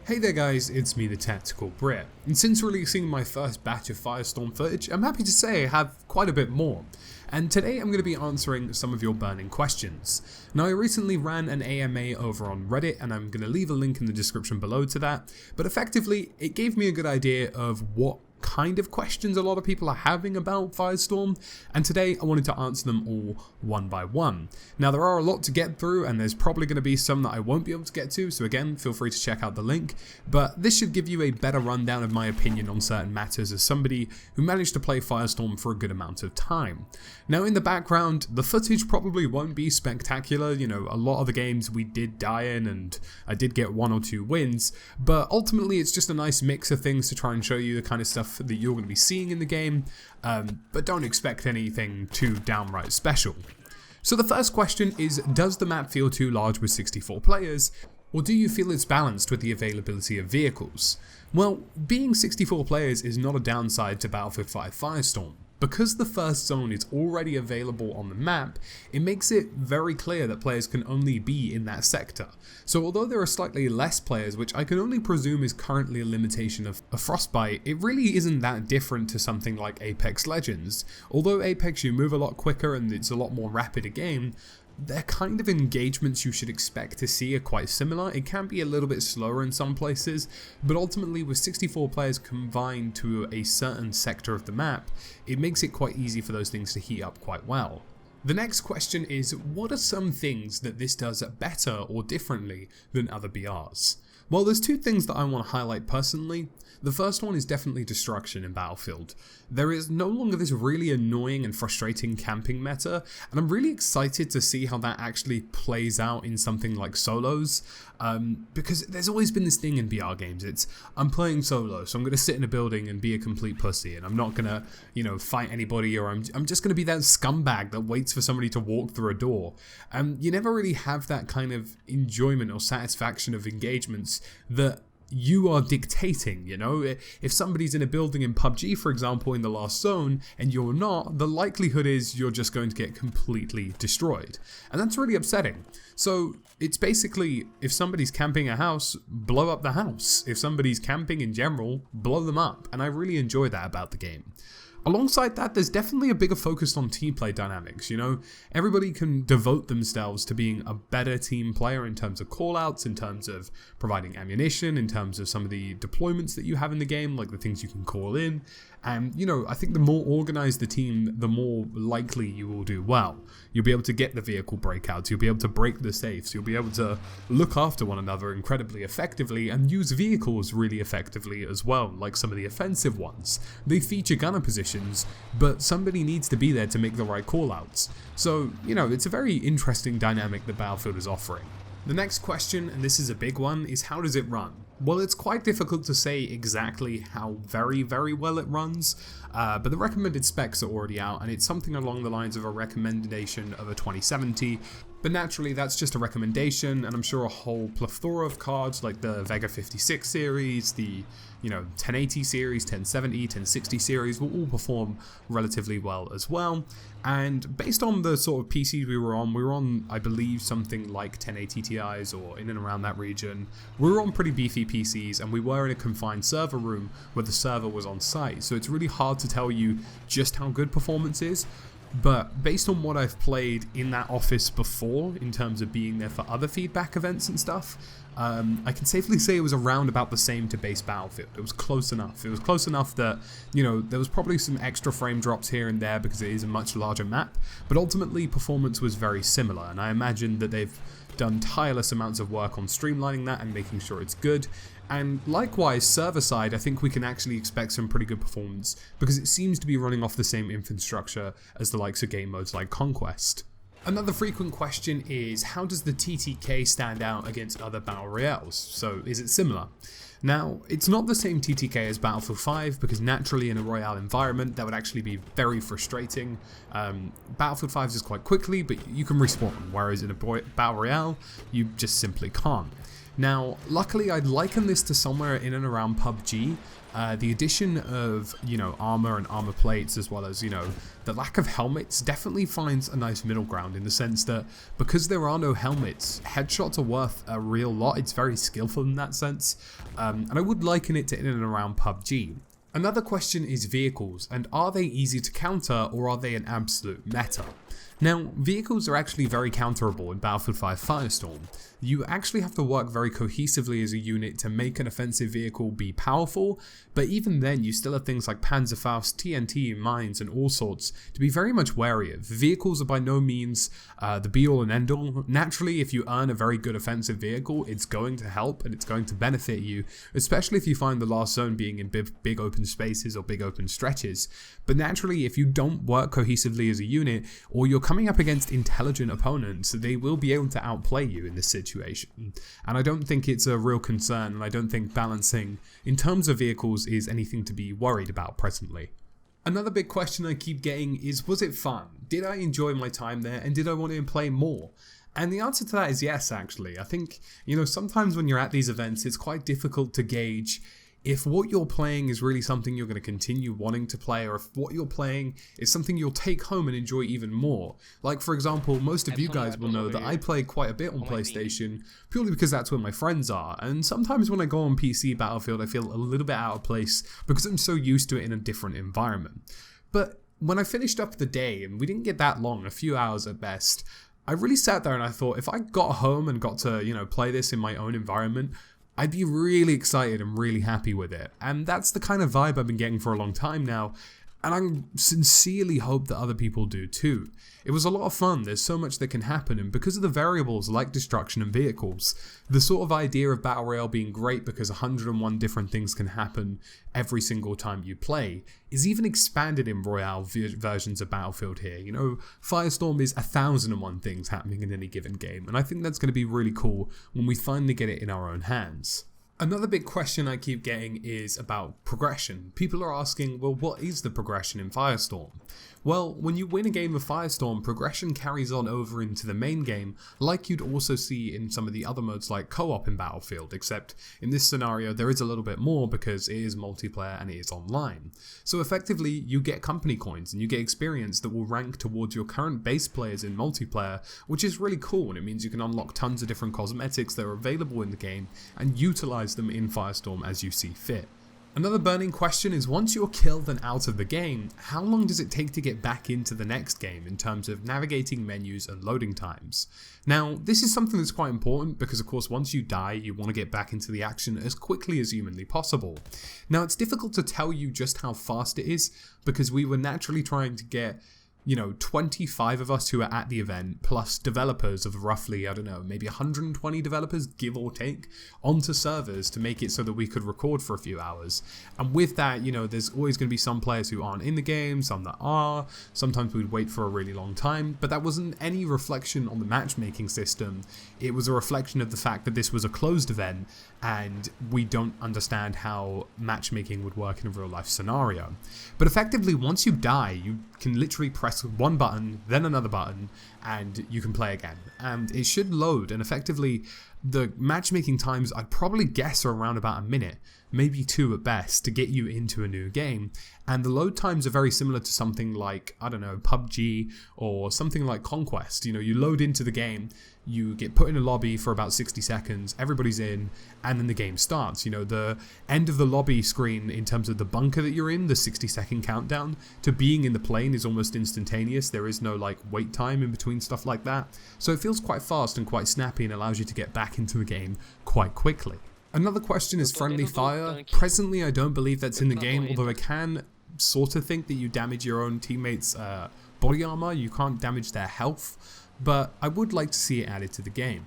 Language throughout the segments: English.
Hey there guys, it's me TheTacticalBrit, and since releasing my first batch of Firestorm footage, I'm happy to say I have quite a bit more. And today I'm going to be answering some of your burning questions. Now I recently ran an AMA over on Reddit, and I'm going to leave a link in the description below to that, but effectively it gave me a good idea of what kind of questions a lot of people are having about Firestorm, and today I wanted to answer them all one by one. Now there are a lot to get through, and there's probably going to be some that I won't be able to get to, so again feel free to check out the link, but this should give you a better rundown of my opinion on certain matters as somebody who managed to play Firestorm for a good amount of time. Now in the background, the footage probably won't be spectacular. You know, a lot of the games we did die in, and I did get 1 or 2 wins, but ultimately it's just a nice mix of things to try and show you the kind of stuff that you're going to be seeing in the game, but don't expect anything too downright special. So the first question is, does the map feel too large with 64 players, or do you feel it's balanced with the availability of vehicles? Well, being 64 players is not a downside to Battlefield 5 Firestorm. Because the first zone is already available on the map, it makes it very clear that players can only be in that sector. So although there are slightly less players, which I can only presume is currently a limitation of Frostbite, it really isn't that different to something like Apex Legends. Although Apex you move a lot quicker and it's a lot more rapid a game, the kind of engagements you should expect to see are quite similar. It can be a little bit slower in some places, but ultimately with 64 players combined to a certain sector of the map, it makes it quite easy for those things to heat up quite well. The next question is, what are some things that this does better or differently than other BRs? Well, there's 2 things that I want to highlight personally. The first one is definitely destruction in Battlefield. There is no longer this really annoying and frustrating camping meta, and I'm really excited to see how that actually plays out in something like solos, because there's always been this thing in BR games, it's, I'm playing solo, so I'm going to sit in a building and be a complete pussy, and I'm not going to, fight anybody, or I'm just going to be that scumbag that waits for somebody to walk through a door. And you never really have that kind of enjoyment or satisfaction of engagements that you are dictating, If somebody's in a building in PUBG, for example, in the last zone, and you're not, the likelihood is you're just going to get completely destroyed. And that's really upsetting. So it's basically, if somebody's camping a house, blow up the house. If somebody's camping in general, blow them up. And I really enjoy that about the game. Alongside that, there's definitely a bigger focus on team play dynamics, Everybody can devote themselves to being a better team player in terms of callouts, in terms of providing ammunition, in terms of some of the deployments that you have in the game, like the things you can call in. And, I think the more organized the team, the more likely you will do well. You'll be able to get the vehicle breakouts, you'll be able to break the safes, you'll be able to look after one another incredibly effectively and use vehicles really effectively as well, like some of the offensive ones. They feature gunner positions, but somebody needs to be there to make the right callouts. So, it's a very interesting dynamic that Battlefield is offering. The next question, and this is a big one, is how does it run? Well, it's quite difficult to say exactly how very, very well it runs, but the recommended specs are already out, and it's something along the lines of a recommendation of a 2070, but naturally that's just a recommendation, and I'm sure a whole plethora of cards like the Vega 56 series, the 1080 series, 1070, 1060 series will all perform relatively well as well. And based on the sort of PCs we were on, I believe, something like 1080 Ti's or in and around that region. We were on pretty beefy PCs, and we were in a confined server room where the server was on site, so it's really hard to tell you just how good performance is. But based on what I've played in that office before, in terms of being there for other feedback events and stuff, I can safely say it was around about the same to base Battlefield. It was close enough. It was close enough that, there was probably some extra frame drops here and there because it is a much larger map, but ultimately performance was very similar, and I imagine that they've done tireless amounts of work on streamlining that and making sure it's good. And likewise, server side, I think we can actually expect some pretty good performance because it seems to be running off the same infrastructure as the likes of game modes like Conquest. Another frequent question is, how does the TTK stand out against other Battle Royales? So is it similar? Now, it's not the same TTK as Battlefield 5 because naturally in a Royale environment that would actually be very frustrating. Battlefield 5 is quite quickly, but you can respawn, whereas in a Battle Royale, you just simply can't. Now, luckily I'd liken this to somewhere in and around PUBG. The addition of, armor and armor plates, as well as, the lack of helmets definitely finds a nice middle ground, in the sense that because there are no helmets, headshots are worth a real lot. It's very skillful in that sense, and I would liken it to in and around PUBG. Another question is vehicles, and are they easy to counter, or are they an absolute meta? Now, vehicles are actually very counterable in Battlefield 5 Firestorm. You actually have to work very cohesively as a unit to make an offensive vehicle be powerful, but even then you still have things like Panzerfaust, TNT, mines and all sorts to be very much wary of. Vehicles are by no means the be-all and end-all. Naturally, if you earn a very good offensive vehicle, it's going to help and it's going to benefit you, especially if you find the last zone being in big open spaces or big open stretches. But naturally, if you don't work cohesively as a unit, or you're coming up against intelligent opponents, they will be able to outplay you in this situation. And I don't think it's a real concern, and I don't think balancing in terms of vehicles is anything to be worried about presently. Another big question I keep getting is, was it fun? Did I enjoy my time there, and did I want to play more? And the answer to that is yes, actually. I think, sometimes when you're at these events, it's quite difficult to gauge if what you're playing is really something you're going to continue wanting to play, or if what you're playing is something you'll take home and enjoy even more. Like, for example, most of you guys will know that I play quite a bit on PlayStation, purely because that's where my friends are, and sometimes when I go on PC Battlefield I feel a little bit out of place because I'm so used to it in a different environment. But when I finished up the day, and we didn't get that long, a few hours at best, I really sat there and I thought, if I got home and got to, play this in my own environment, I'd be really excited and really happy with it. And that's the kind of vibe I've been getting for a long time now, and I sincerely hope that other people do too. It was a lot of fun, there's so much that can happen, and because of the variables like destruction and vehicles, the sort of idea of Battle Royale being great because 101 different things can happen every single time you play is even expanded in Royale versions of Battlefield here. Firestorm is 1,001 things happening in any given game, and I think that's going to be really cool when we finally get it in our own hands. Another big question I keep getting is about progression. People are asking, well, what is the progression in Firestorm? Well, when you win a game of Firestorm, progression carries on over into the main game, like you'd also see in some of the other modes like co-op in Battlefield, except in this scenario there is a little bit more because it is multiplayer and it is online. So effectively, you get company coins and you get experience that will rank towards your current base players in multiplayer, which is really cool, and it means you can unlock tons of different cosmetics that are available in the game and utilize them in Firestorm as you see fit. Another burning question is, once you're killed and out of the game, how long does it take to get back into the next game in terms of navigating menus and loading times? Now, this is something that's quite important because, of course, once you die, you want to get back into the action as quickly as humanly possible. Now, it's difficult to tell you just how fast it is because we were naturally trying to get 25 of us who are at the event, plus developers of roughly, maybe 120 developers, give or take, onto servers to make it so that we could record for a few hours. And with that, there's always going to be some players who aren't in the game, some that are. Sometimes we'd wait for a really long time, but that wasn't any reflection on the matchmaking system. It was a reflection of the fact that this was a closed event, and we don't understand how matchmaking would work in a real life scenario. But effectively, once you die, you can literally press one button, then another button, and you can play again. And it should load, and effectively, the matchmaking times I'd probably guess are around about a minute, maybe 2 at best, to get you into a new game. And the load times are very similar to something like, PUBG or something like Conquest. You load into the game, you get put in a lobby for about 60 seconds, everybody's in, and then the game starts. The end of the lobby screen in terms of the bunker that you're in, the 60-second countdown to being in the plane is almost instantaneous. There is no wait time in between stuff like that. So it feels quite fast and quite snappy and allows you to get back into the game quite quickly. Another question is friendly fire. Presently, I don't believe that's in the game, although I can sort of think that you damage your own teammates' body armor. You can't damage their health, but I would like to see it added to the game.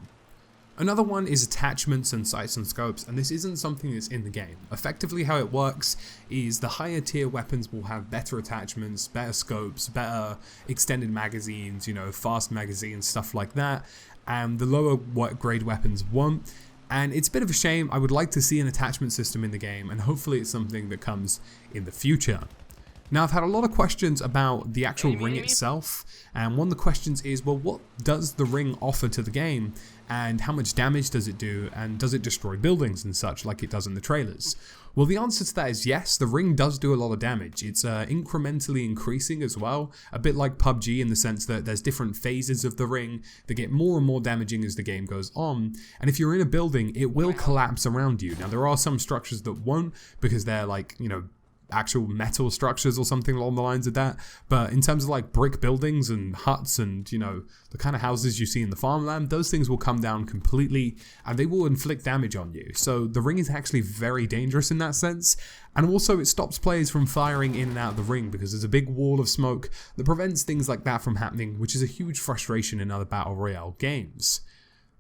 Another one is attachments and sights and scopes, and this isn't something that's in the game. Effectively, how it works is the higher tier weapons will have better attachments, better scopes, better extended magazines, fast magazines, stuff like that, and the lower grade weapons won't. And it's a bit of a shame. I would like to see an attachment system in the game, and hopefully it's something that comes in the future. Now, I've had a lot of questions about the actual ring itself, and one of the questions is, well, what does the ring offer to the game, and how much damage does it do, and does it destroy buildings and such like it does in the trailers? Well, the answer to that is yes, the ring does do a lot of damage. It's incrementally increasing as well, a bit like PUBG in the sense that there's different phases of the ring that get more and more damaging as the game goes on, and if you're in a building, it will collapse around you. Now, there are some structures that won't because they're like, you know, actual metal structures or something along the lines of that, but in terms of like brick buildings and huts and, you know, the kind of houses you see in the farmland, those things will come down completely and they will inflict damage on you. So the ring is actually very dangerous in that sense, and also it stops players from firing in and out of the ring because there's a big wall of smoke that prevents things like that from happening, which is a huge frustration in other battle royale games.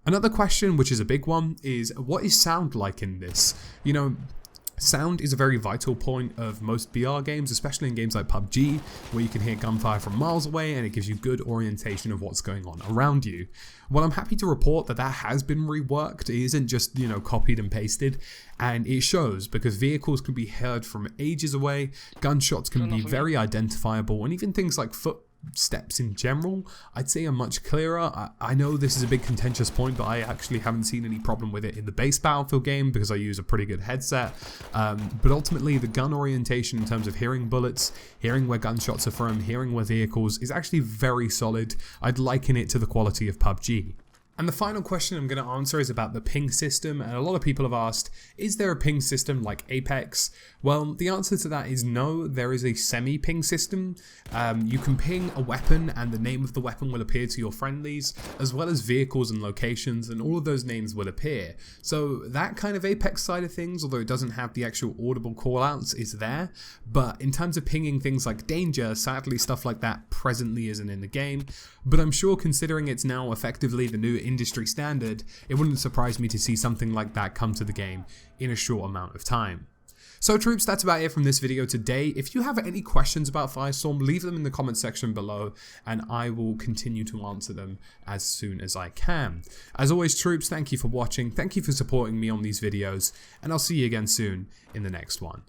Another question, which is a big one, is what is sound like in this? You know, sound is a very vital point of most BR games, especially in games like PUBG, where you can hear gunfire from miles away and it gives you good orientation of what's going on around you. Well, I'm happy to report that that has been reworked. It isn't just, you know, copied and pasted, and it shows because vehicles can be heard from ages away, gunshots can be very identifiable, and even things like footsteps in general, I'd say are much clearer. I know this is a big contentious point, but I actually haven't seen any problem with it in the base Battlefield game because I use a pretty good headset. But ultimately, the gun orientation in terms of hearing bullets, hearing where gunshots are from, hearing where vehicles is actually very solid. I'd liken it to the quality of PUBG. And the final question I'm going to answer is about the ping system, and a lot of people have asked, is there a ping system like Apex? Well, the answer to that is no, there is a semi-ping system. You can ping a weapon and the name of the weapon will appear to your friendlies, as well as vehicles and locations, and all of those names will appear. So that kind of Apex side of things, although it doesn't have the actual audible callouts, is there. But in terms of pinging things like danger, sadly stuff like that presently isn't in the game. But I'm sure considering it's now effectively the new industry standard, it wouldn't surprise me to see something like that come to the game in a short amount of time. So troops, that's about it from this video today. If you have any questions about Firestorm, leave them in the comment section below and I will continue to answer them as soon as I can. As always troops, thank you for watching, thank you for supporting me on these videos, and I'll see you again soon in the next one.